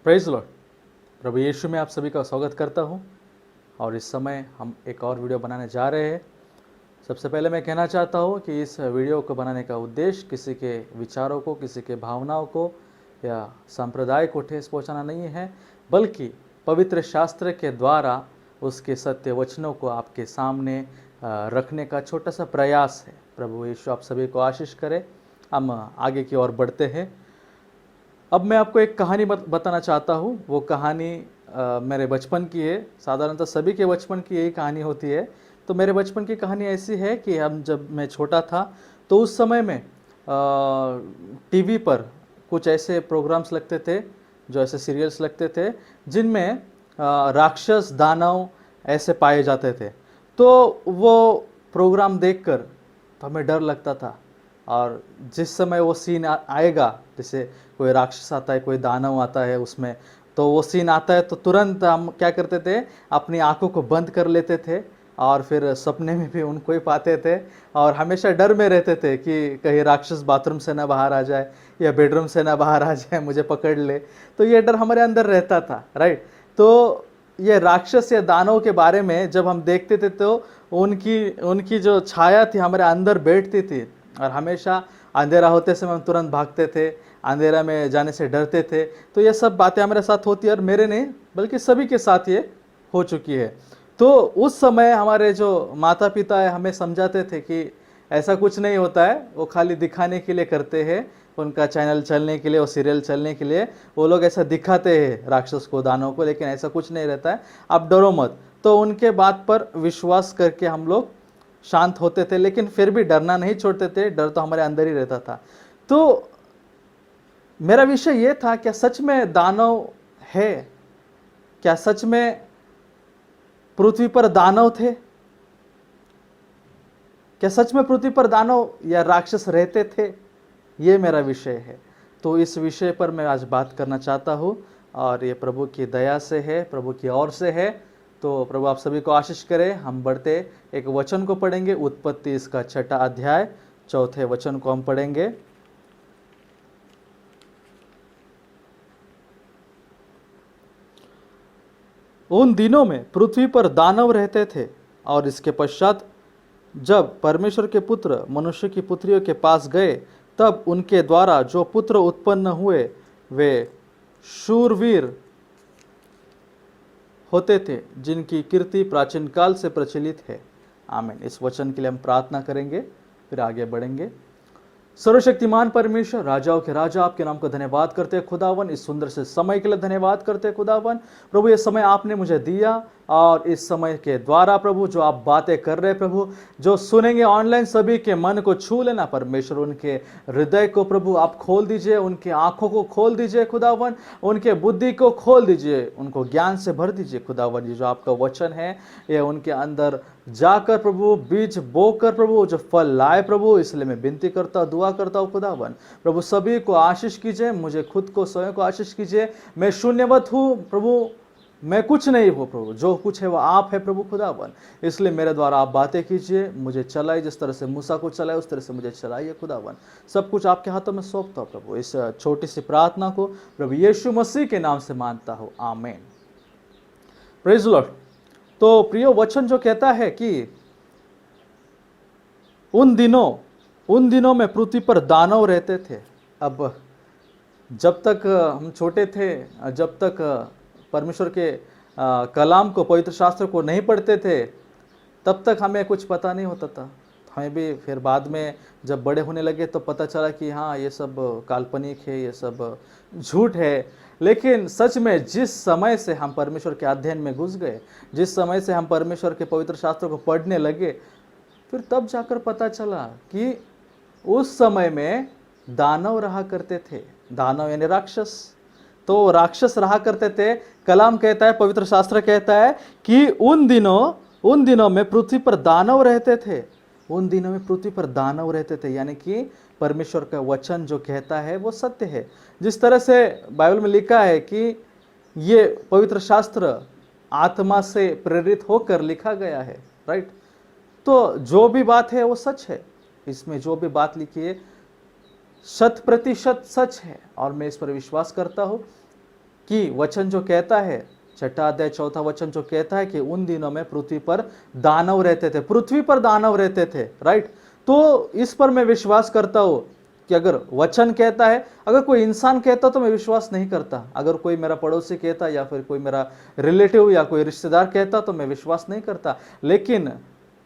Praise Lord. प्रभु यीशु में आप सभी का स्वागत करता हूं और इस समय हम एक और वीडियो बनाने जा रहे हैं। सबसे पहले मैं कहना चाहता हूं कि इस वीडियो को बनाने का उद्देश्य किसी के विचारों को, किसी के भावनाओं को या संप्रदाय को ठेस पहुंचाना नहीं है, बल्कि पवित्र शास्त्र के द्वारा उसके सत्य वचनों को आपके सामने रखने का छोटा सा प्रयास है। प्रभु यीशु आप सभी को आशीष करे। हम आगे की ओर बढ़ते हैं। अब मैं आपको एक कहानी बताना चाहता हूँ। वो कहानी मेरे बचपन की है। साधारणतः सभी के बचपन की यही कहानी होती है। तो मेरे बचपन की कहानी ऐसी है कि जब मैं छोटा था तो उस समय में टीवी पर कुछ ऐसे प्रोग्राम्स लगते थे, जो ऐसे सीरियल्स लगते थे जिनमें राक्षस दानव ऐसे पाए जाते थे। तो वो प्रोग्राम देखकर तो हमें डर लगता था। और जिस समय वो सीन आएगा, जैसे कोई राक्षस आता है, कोई दानव आता है उसमें, तो वो सीन आता है तो तुरंत हम क्या करते थे, अपनी आंखों को बंद कर लेते थे और फिर सपने में भी उनको ही पाते थे और हमेशा डर में रहते थे कि कहीं राक्षस बाथरूम से ना बाहर आ जाए या बेडरूम से ना बाहर आ जाए, मुझे पकड़ ले। तो ये डर हमारे अंदर रहता था, राइट। तो ये राक्षस या दानव के बारे में जब हम देखते थे तो उनकी उनकी जो छाया थी हमारे अंदर बैठती थी और हमेशा अंधेरा होते समय हम तुरंत भागते थे, अंधेरा में जाने से डरते थे। तो ये सब बातें हमारे साथ होती है और मेरे नहीं बल्कि सभी के साथ ये हो चुकी है। तो उस समय हमारे जो माता पिता है हमें समझाते थे कि ऐसा कुछ नहीं होता है, वो खाली दिखाने के लिए करते हैं, उनका चैनल चलने के लिए, वो सीरियल चलने के लिए वो लोग ऐसा दिखाते हैं राक्षस को, दानव को, लेकिन ऐसा कुछ नहीं रहता है, आप डरो मत। तो उनके बात पर विश्वास करके हम लोग शांत होते थे, लेकिन फिर भी डरना नहीं छोड़ते थे। डर तो हमारे अंदर ही रहता था। तो मेरा विषय ये था, क्या सच में दानव है? क्या सच में पृथ्वी पर दानव थे? क्या सच में पृथ्वी पर दानव या राक्षस रहते थे? ये मेरा विषय है। तो इस विषय पर मैं आज बात करना चाहता हूँ और ये प्रभु की दया से है, प्रभु की ओर से है। तो प्रभु आप सभी को आशीष करे। हम बढ़ते एक वचन को पढ़ेंगे, उत्पत्ति इसका 6ठा अध्याय 4थे वचन को हम पढ़ेंगे। उन दिनों में पृथ्वी पर दानव रहते थे और इसके पश्चात जब परमेश्वर के पुत्र मनुष्य की पुत्रियों के पास गए, तब उनके द्वारा जो पुत्र उत्पन्न हुए वे शूरवीर होते थे, जिनकी कीर्ति प्राचीन काल से प्रचलित है। आमीन। इस वचन के लिए हम प्रार्थना करेंगे, फिर आगे बढ़ेंगे। सर्वशक्तिमान परमेश्वर, राजाओं के राजा, आपके नाम को धन्यवाद करते हैं खुदावन। इस सुंदर से समय के लिए धन्यवाद करते हैं खुदावन। प्रभु ये समय आपने मुझे दिया और इस समय के द्वारा प्रभु जो आप बातें कर रहे हैं, प्रभु जो सुनेंगे ऑनलाइन, सभी के मन को छू लेना परमेश्वर। उनके हृदय को प्रभु आप खोल दीजिए, उनकी आंखों को खोल दीजिए खुदावन, उनके बुद्धि को खोल दीजिए, उनको ज्ञान से भर दीजिए खुदावन। ये जो आपका वचन है ये उनके अंदर जाकर प्रभु बीज बोकर प्रभु जो फल लाए प्रभु, इसलिए मैं विनती करता दुआ करता हूँ खुदावन। प्रभु सभी को आशीष कीजिए, मुझे खुद को स्वयं को आशीष कीजिए। मैं शून्यवत हूँ प्रभु, मैं कुछ नहीं हूँ प्रभु, जो कुछ है वो आप है प्रभु खुदावन। इसलिए मेरे द्वारा आप बातें कीजिए, मुझे चलाइए, जिस तरह से मूसा को चलाए उस तरह से मुझे चलाइए खुदावन। सब कुछ आपके हाथों में सौंपता हूँ प्रभु। इस छोटी सी प्रार्थना को प्रभु यीशु मसीह के नाम से मानता हूँ, आमीन। Praise the Lord. तो प्रियो, वचन जो कहता है कि उन दिनों में पृथ्वी पर दानव रहते थे। अब जब तक हम छोटे थे, जब तक परमेश्वर के कलाम को, पवित्र शास्त्र को नहीं पढ़ते थे, तब तक हमें कुछ पता नहीं होता था। हमें भी फिर बाद में जब बड़े होने लगे तो पता चला कि हाँ ये सब काल्पनिक है, ये सब झूठ है। लेकिन सच में जिस समय से हम परमेश्वर के अध्ययन में घुस गए, जिस समय से हम परमेश्वर के पवित्र शास्त्र को पढ़ने लगे, फिर तब जाकर पता चला कि उस समय में दानव रहा करते थे। दानव यानी राक्षस। तो राक्षस रहा करते थे। कलाम कहता है, पवित्र शास्त्र कहता है कि उन दिनों में पृथ्वी पर दानव रहते थे। उन दिनों में पृथ्वी पर दानव रहते थे, यानी कि परमेश्वर का वचन जो कहता है वो सत्य है। जिस तरह से बाइबल में लिखा है कि ये पवित्र शास्त्र आत्मा से प्रेरित होकर लिखा गया है, राइट। तो जो भी बात है वो सच है। इसमें जो भी बात लिखी है 100% सच है और मैं इस पर विश्वास करता हूँ कि वचन जो कहता है, 6 अध्याय 4 वचन जो कहता है कि उन दिनों में पृथ्वी पर दानव रहते थे, पृथ्वी पर दानव रहते थे, राइट। तो इस पर मैं विश्वास करता हूं कि अगर वचन कहता है, अगर कोई इंसान कहता तो मैं विश्वास नहीं करता। अगर कोई मेरा पड़ोसी कहता या फिर कोई मेरा रिलेटिव या कोई रिश्तेदार कहता तो मैं विश्वास नहीं करता। लेकिन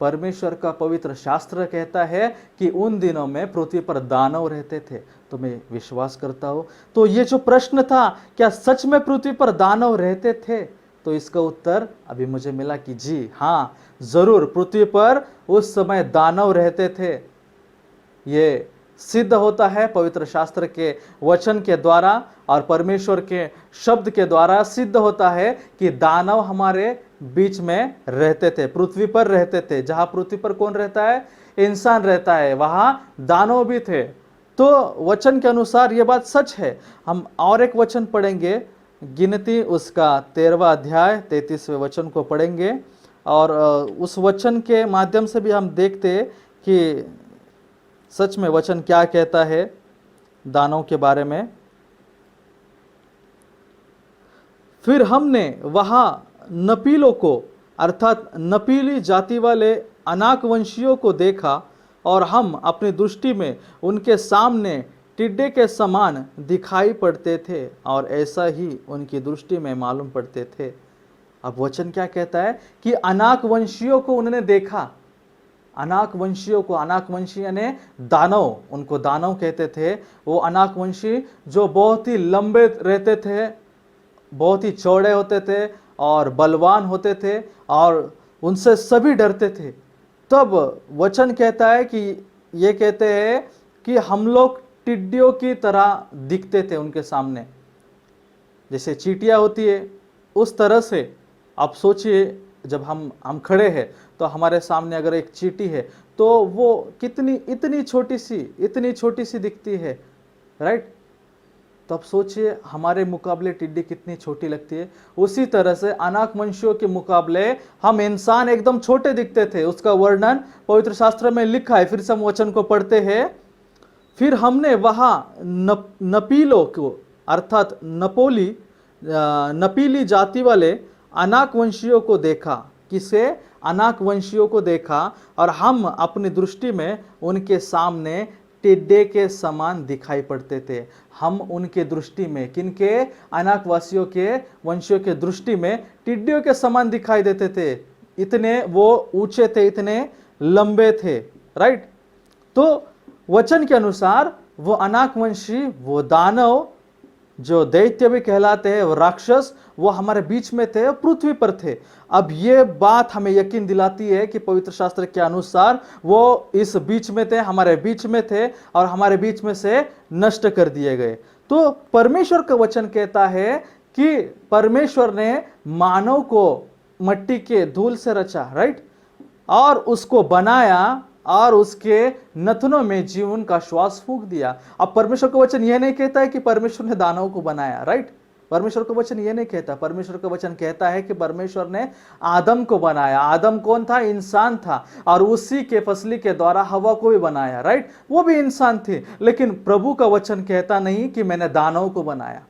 परमेश्वर का पवित्र शास्त्र कहता है कि उन दिनों में पृथ्वी पर दानव रहते थे, तो मैं विश्वास करता हूं। तो ये जो प्रश्न था, क्या सच में पृथ्वी पर दानव रहते थे, तो इसका उत्तर अभी मुझे मिला कि जी हाँ, जरूर पृथ्वी पर उस समय दानव रहते थे। ये सिद्ध होता है पवित्र शास्त्र के वचन के द्वारा और परमेश्वर के शब्द के द्वारा सिद्ध होता है कि दानव हमारे बीच में रहते थे, पृथ्वी पर रहते थे। जहां पृथ्वी पर कौन रहता है? इंसान रहता है, वहां दानव भी थे। तो वचन के अनुसार यह बात सच है। हम और एक वचन पढ़ेंगे, गिनती उसका 13वां अध्याय 33वें वचन को पढ़ेंगे और उस वचन के माध्यम से भी हम देखते कि सच में वचन क्या कहता है दानव के बारे में। फिर हमने वहां नपीलों को, अर्थात नपीली जाति वाले अनाक वंशियों को देखा और हम अपनी दृष्टि में उनके सामने टिड्डे के समान दिखाई पड़ते थे और ऐसा ही उनकी दृष्टि में मालूम पड़ते थे। अब वचन क्या कहता है कि अनाक वंशियों को उन्होंने देखा। अनाक वंशियों को, अनाक वंशी यानी दानव, उनको दानव कहते थे। वो अनाक वंशी जो बहुत ही लंबे रहते थे, बहुत ही चौड़े होते थे और बलवान होते थे और उनसे सभी डरते थे। तब वचन कहता है कि ये कहते हैं कि हम लोग टिड्डियों की तरह दिखते थे उनके सामने, जैसे चींटियां होती है उस तरह से। आप सोचिए, जब हम खड़े हैं तो हमारे सामने अगर एक चींटी है तो वो कितनी इतनी छोटी सी दिखती है, राइट। तो अब सोचिए हमारे मुकाबले टिड्डी कितनी छोटी लगती है। उसी तरह से अनाक वंशियों के मुकाबले हम इंसान एकदम छोटे दिखते थे। उसका वर्णन पवित्र शास्त्र में लिखा है। फिर से हम वचन को पढ़ते हैं। फिर हमने वहां नपीलों को, अर्थात नपीली जाति वाले अनाक वंशियों को देखा। किसे? अनाक वंशियों को देखा और हम अपनी दृष्टि में उनके सामने टिड्डे के समान दिखाई पड़ते थे। हम उनके दृष्टि में, किनके? अनाक वासियों के वंशियों के दृष्टि में टिड्डियों के समान दिखाई देते थे। इतने वो ऊंचे थे, इतने लंबे थे, राइट। तो वचन के अनुसार वो अनाक वंशी, वो दानव जो दैत्य भी कहलाते हैं, वो राक्षस, वो हमारे बीच में थे, पृथ्वी पर थे। अब ये बात हमें यकीन दिलाती है कि पवित्र शास्त्र के अनुसार वो इस बीच में थे, हमारे बीच में थे और हमारे बीच में से नष्ट कर दिए गए। तो परमेश्वर का वचन कहता है कि परमेश्वर ने मानव को मट्टी के धूल से रचा, राइट, और उसको बनाया और उसके नथनों में जीवन का श्वास फूंक दिया। अब परमेश्वर का वचन यह नहीं कहता है कि परमेश्वर ने दानव को बनाया, राइट। परमेश्वर का वचन यह नहीं कहता। परमेश्वर का वचन कहता है कि परमेश्वर ने आदम को बनाया। आदम कौन था? इंसान था। और उसी के फसली के द्वारा हवा को भी बनाया, राइट। वो भी इंसान थे। लेकिन प्रभु का वचन कहता नहीं कि मैंने दानव को बनाया।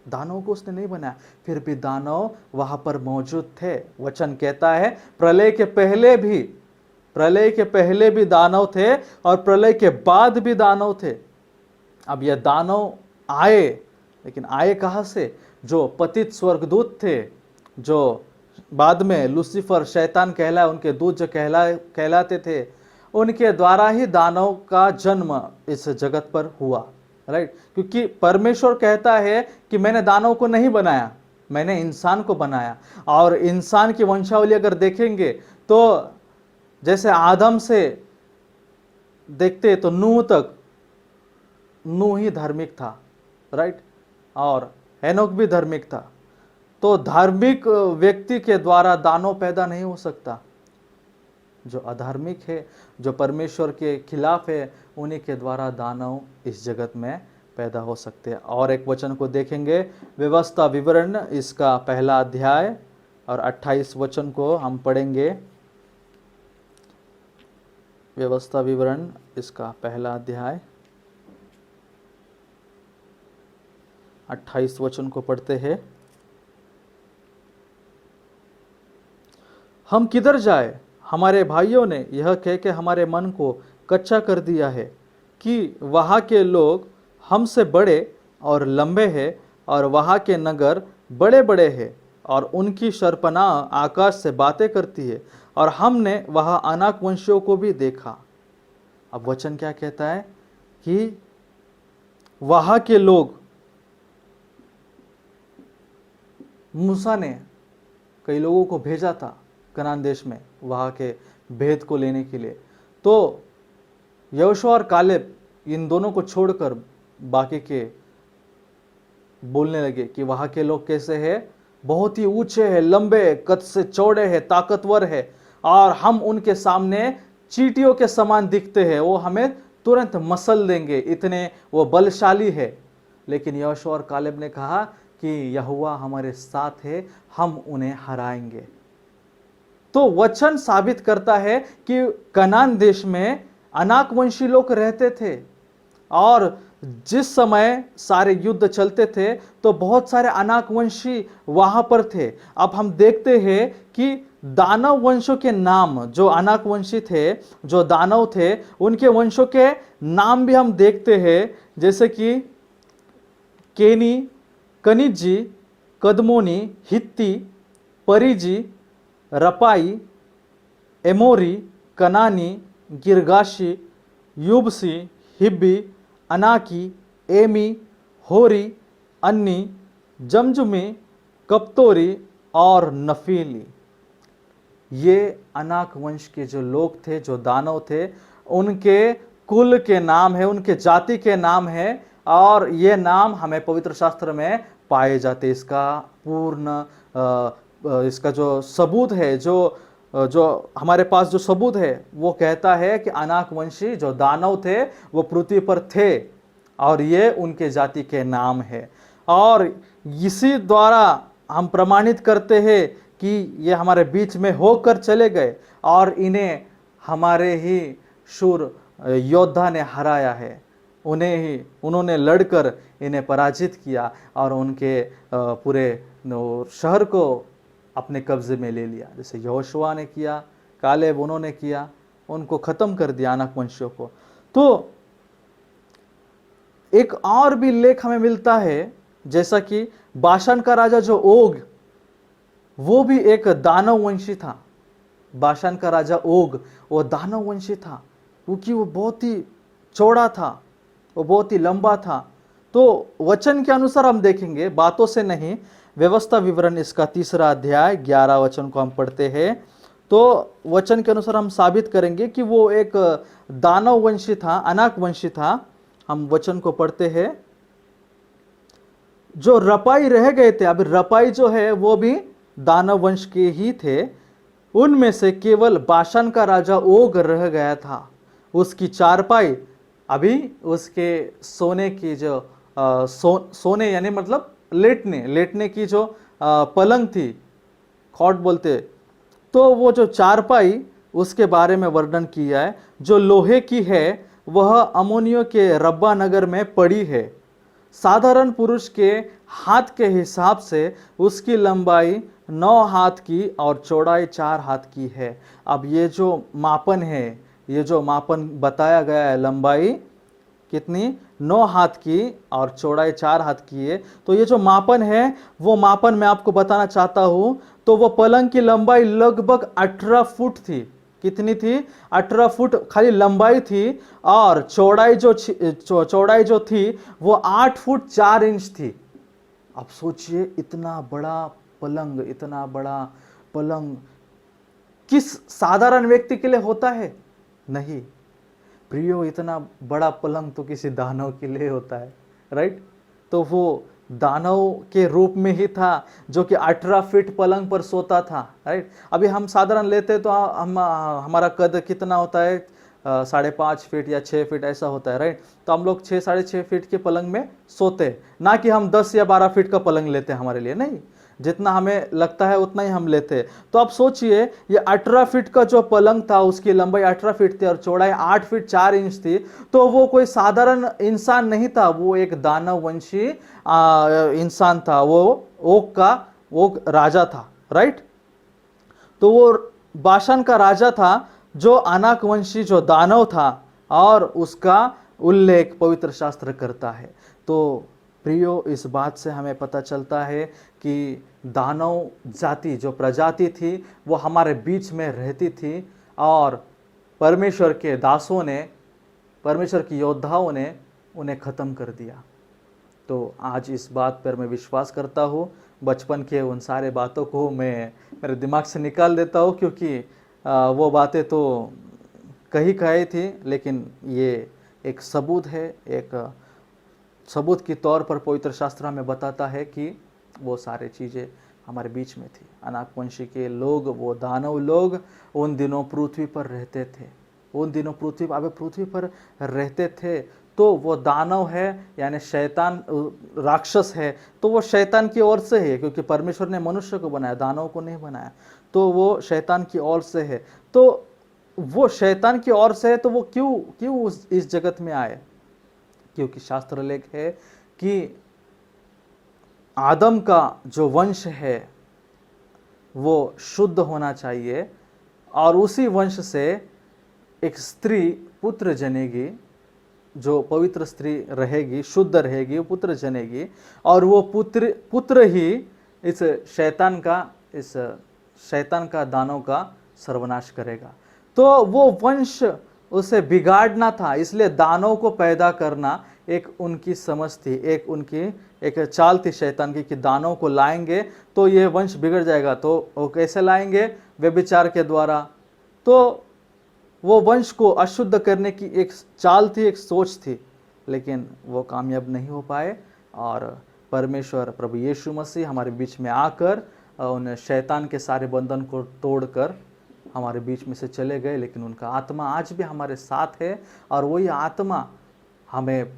दानव को उसने नहीं बनाया, फिर भी दानव वहां पर मौजूद थे। वचन कहता है प्रलय के पहले भी दानव थे और प्रलय के बाद भी दानव थे। अब यह दानव आए, लेकिन आए कहां से? जो पतित स्वर्गदूत थे, जो बाद में लूसीफर, शैतान कहलाए, उनके दूत जो कहलाते थे, उनके द्वारा ही दानव का जन्म इस जगत पर हुआ, राइट। क्योंकि परमेश्वर कहता है कि मैंने दानव को नहीं बनाया, मैंने इंसान को बनाया। और इंसान की वंशावली अगर देखेंगे तो जैसे आदम से देखते तो नूह तक, नूह ही धार्मिक था, राइट, और हेनोक भी धार्मिक था। तो धार्मिक व्यक्ति के द्वारा दानव पैदा नहीं हो सकता। जो अधार्मिक है, जो परमेश्वर के खिलाफ है, उन्हीं के द्वारा दानव इस जगत में पैदा हो सकते हैं। और एक वचन को देखेंगे, व्यवस्था विवरण इसका 1 अध्याय और 28 वचन को हम पढ़ेंगे। व्यवस्था विवरण इसका 1 अध्याय 28 वचन को पढ़ते हैं। हम किधर जाए, हमारे भाइयों ने यह कह के हमारे मन को कच्चा कर दिया है कि वहाँ के लोग हमसे बड़े और लंबे हैं और वहाँ के नगर बड़े बड़े हैं और उनकी शर्पनाह आकाश से बातें करती है और हमने वहाँ अनाक वंशियों को भी देखा। अब वचन क्या कहता है कि वहाँ के लोग, मूसा ने कई लोगों को भेजा था कनान देश में वहाँ के भेद को लेने के लिए, तो यहोशुआ और कालेब इन दोनों को छोड़कर बाकी के बोलने लगे कि वहाँ के लोग कैसे हैं, बहुत ही ऊंचे हैं, लंबे, कद से चौड़े हैं, ताकतवर है और हम उनके सामने चींटियों के समान दिखते हैं, वो हमें तुरंत मसल देंगे, इतने वो बलशाली है। लेकिन यहोशुआ और कालेब ने कहा कि यहोवा हमारे साथ है, हम उन्हें हराएंगे। तो वचन साबित करता है कि कनान देश में अनाक वंशी लोग रहते थे और जिस समय सारे युद्ध चलते थे तो बहुत सारे अनाक वंशी वहां पर थे। अब हम देखते हैं कि दानव वंशों के नाम, जो अनाक वंशी थे, जो दानव थे, उनके वंशों के नाम भी हम देखते हैं, जैसे कि केनी, कनिजी, कदमोनी, हित्ती, परिजी, रपाई, एमोरी, कनानी, गिरगाशी, युबसी, हिब्बी, अनाकी, एमी, होरी, अन्नी, जमजुमी, कप्तोरी और नफीली। ये अनाक वंश के जो लोग थे, जो दानव थे, उनके कुल के नाम है, उनके जाति के नाम है और ये नाम हमें पवित्र शास्त्र में पाए जाते। इसका पूर्ण इसका जो सबूत है, जो हमारे पास जो सबूत है, वो कहता है कि अनाक वंशी जो दानव थे वो पृथ्वी पर थे और ये उनके जाति के नाम है। और इसी द्वारा हम प्रमाणित करते हैं कि ये हमारे बीच में होकर चले गए और इन्हें हमारे ही शूर योद्धा ने हराया है। उन्होंने लड़कर इन्हें पराजित किया और उनके पूरे शहर को अपने कब्जे में ले लिया, जैसे यहोशुआ ने किया, कालेब उन्होंने किया, उनको खत्म कर दिया अनाक वंशियों को। तो एक और भी लेख हमें मिलता है, जैसा कि बाशान का राजा जो ओग, वो भी एक दानव वंशी था। बाशान का राजा ओग वो दानव वंशी था, क्योंकि वो बहुत ही चौड़ा था, वो बहुत ही लंबा था। तो वचन के अनुसार हम देखेंगे, बातों से नहीं, व्यवस्था विवरण इसका 3 अध्याय 11 वचन को हम पढ़ते हैं, तो वचन के अनुसार हम साबित करेंगे कि वो एक दानव वंशी था, अनाक वंशी था। हम वचन को पढ़ते हैं। जो रपाई रह गए थे, अभी रपाई जो है वो भी दानव वंश के ही थे, उनमें से केवल बाशान का राजा ओग रह गया था। उसकी चारपाई, अभी उसके सोने की जो सोने यानी मतलब लेटने की जो पलंग थी, खॉट बोलते, तो वो जो चारपाई उसके बारे में वर्णन किया है, जो लोहे की है वह अमोनियों के रब्बा नगर में पड़ी है। साधारण पुरुष के हाथ के हिसाब से उसकी लंबाई 9 हाथ की और चौड़ाई 4 हाथ की है। अब ये जो मापन है, ये जो मापन बताया गया है, लंबाई कितनी, 9 हाथ की और चौड़ाई 4 हाथ की है। तो ये जो मापन है वो मापन मैं आपको बताना चाहता हूं। तो वो पलंग की लंबाई लगभग 18 फुट थी। कितनी थी? 18 फुट खाली लंबाई थी और चौड़ाई जो थी वो 8 फुट 4 इंच थी। अब सोचिए, इतना बड़ा पलंग किस साधारण व्यक्ति के लिए होता है? नहीं प्रियो, इतना बड़ा पलंग तो किसी दानव के लिए होता है, राइट? तो वो दानव के रूप में ही था जो कि 18 फीट पलंग पर सोता था, राइट? अभी हम साधारण लेते तो हमारा कद कितना होता है? 5.5 फीट या 6 फीट ऐसा होता है, राइट? तो हम लोग 6-6.5 फीट के पलंग में सोते, ना कि हम 10 या 12 फीट का पलंग लेते हैं हमारे लिए। नहीं, जितना हमें लगता है उतना ही हम लेते हैं। तो आप सोचिए, ये 18 फीट का जो पलंग था, उसकी लंबाई 18 फीट थी और चौड़ाई 8 फीट 4 इंच थी। तो वो कोई साधारण इंसान नहीं था, वो एक दानववंशी इंसान था। वो ओक राजा था, राइट। तो वो बाशान का राजा था, जो अनाक वंशी जो दानव था, और उसका उल्लेख पवित्र शास्त्र करता है। तो प्रियो, इस बात से हमें पता चलता है कि दानव जाति जो प्रजाति थी वो हमारे बीच में रहती थी, और परमेश्वर के दासों ने, परमेश्वर के योद्धाओं ने उन्हें ख़त्म कर दिया। तो आज इस बात पर मैं विश्वास करता हूँ। बचपन के उन सारे बातों को मैं मेरे दिमाग से निकाल देता हूँ, क्योंकि वो बातें तो कही थी, लेकिन ये एक सबूत है, एक सबूत के तौर पर पवित्र शास्त्र हमें बताता है कि वो सारे चीज़ें हमारे बीच में थी। अनाकवंशी के लोग, वो दानव लोग उन दिनों पृथ्वी पर रहते थे, उन दिनों पृथ्वी पर रहते थे। तो वो दानव है, यानी शैतान, राक्षस है, तो वो शैतान की ओर से है, क्योंकि परमेश्वर ने मनुष्य को बनाया, दानव को नहीं बनाया। तो वो शैतान की ओर से है। तो वो शैतान की ओर से है, तो वो क्यों इस जगत में आए? क्योंकि शास्त्र लेख है कि आदम का जो वंश है वो शुद्ध होना चाहिए, और उसी वंश से एक स्त्री पुत्र जनेगी, जो पवित्र स्त्री रहेगी, शुद्ध रहेगी, वो पुत्र जनेगी, और वो पुत्र ही इस शैतान का दानव का सर्वनाश करेगा। तो वो वंश उसे बिगाड़ना था, इसलिए दानव को पैदा करना एक उनकी समझ थी, एक चाल थी शैतान की, कि दानव को लाएंगे तो ये वंश बिगड़ जाएगा। तो वो कैसे लाएंगे? व्यभिचार के द्वारा। तो वो वंश को अशुद्ध करने की एक चाल थी, एक सोच थी, लेकिन वो कामयाब नहीं हो पाए। और परमेश्वर प्रभु यीशु मसीह हमारे बीच में आकर उन शैतान के सारे बंधन को तोड़कर हमारे बीच में से चले गए। लेकिन उनका आत्मा आज भी हमारे साथ है, और वही आत्मा हमें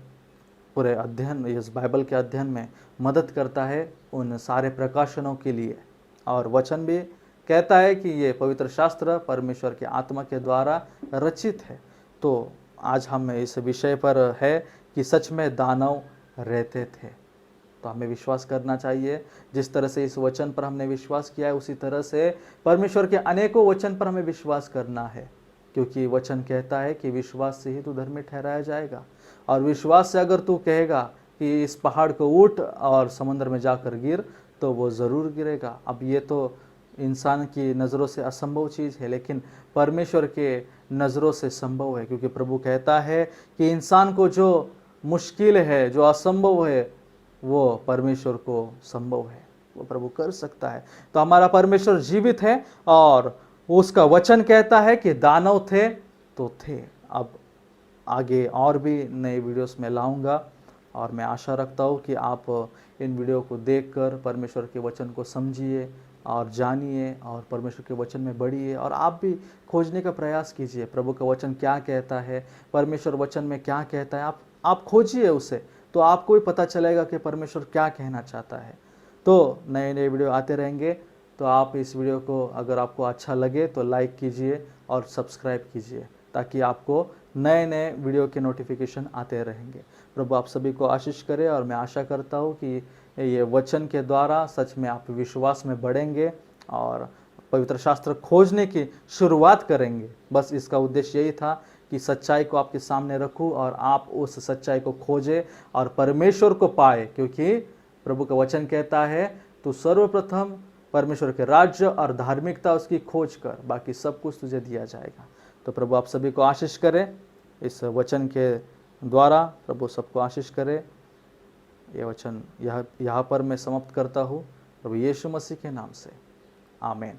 पूरे अध्ययन, इस बाइबल के अध्ययन में मदद करता है उन सारे प्रकाशनों के लिए। और वचन भी कहता है कि ये पवित्र शास्त्र परमेश्वर के आत्मा के द्वारा रचित है। तो आज हम इस विषय पर है कि सच में दानव रहते थे। तो हमें विश्वास करना चाहिए, जिस तरह से इस वचन पर हमने विश्वास किया है, उसी तरह से परमेश्वर के अनेकों वचन पर हमें विश्वास करना है। क्योंकि वचन कहता है कि विश्वास से ही तू धर्मी ठहराया जाएगा। और विश्वास से अगर तू कहेगा कि इस पहाड़ को उठ और समुद्र में जाकर गिर, तो वो ज़रूर गिरेगा। अब ये तो इंसान की नज़रों से असंभव चीज़ है, लेकिन परमेश्वर के नज़रों से संभव है। क्योंकि प्रभु कहता है कि इंसान को जो मुश्किल है, जो असंभव है, वो परमेश्वर को संभव है, वो प्रभु कर सकता है। तो हमारा परमेश्वर जीवित है, और उसका वचन कहता है कि दानव थे तो थे। अब आगे और भी नए वीडियोस में लाऊंगा, और मैं आशा रखता हूँ कि आप इन वीडियो को देखकर परमेश्वर के वचन को समझिए और जानिए, और परमेश्वर के वचन में बढ़िए। और आप भी खोजने का प्रयास कीजिए, प्रभु का वचन क्या कहता है, परमेश्वर वचन में क्या कहता है। आप खोजिए उसे, तो आपको भी पता चलेगा कि परमेश्वर क्या कहना चाहता है। तो नए नए वीडियो आते रहेंगे। तो आप इस वीडियो को, अगर आपको अच्छा लगे तो लाइक कीजिए और सब्सक्राइब कीजिए, ताकि आपको नए नए वीडियो के नोटिफिकेशन आते रहेंगे। प्रभु आप सभी को आशीष करे, और मैं आशा करता हूँ कि ये वचन के द्वारा सच में आप विश्वास में बढ़ेंगे और पवित्र शास्त्र खोजने की शुरुआत करेंगे। बस इसका उद्देश्य यही था कि सच्चाई को आपके सामने रखूं, और आप उस सच्चाई को खोजें और परमेश्वर को पाए। क्योंकि प्रभु का वचन कहता है, तू सर्वप्रथम परमेश्वर के राज्य और धार्मिकता उसकी खोज कर, बाकी सब कुछ तुझे दिया जाएगा। तो प्रभु आप सभी को आशीष करे, इस वचन के द्वारा प्रभु सबको आशीष करे। ये वचन यहाँ पर मैं समाप्त करता हूँ प्रभु यीशु मसीह के नाम से, आमीन।